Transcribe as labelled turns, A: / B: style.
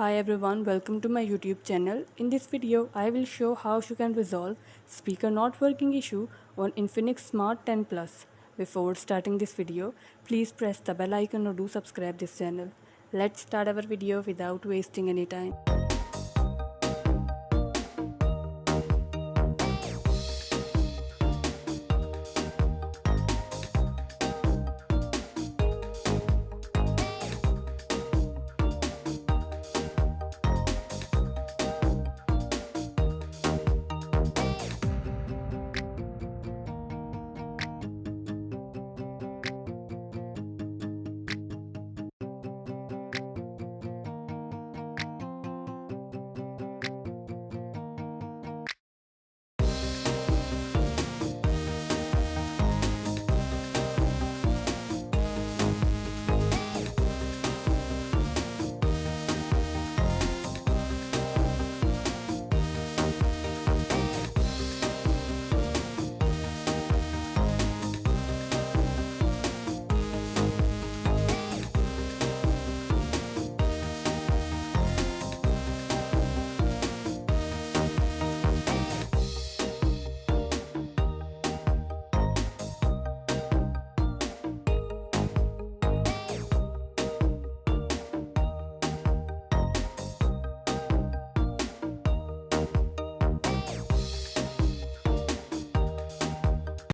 A: Hi everyone, welcome to my YouTube channel. In this video, I will show how you can resolve speaker not working issue on Infinix Smart 10 Plus. Before starting this video, please press the bell icon or do subscribe this channel. Let's start our video without wasting any time.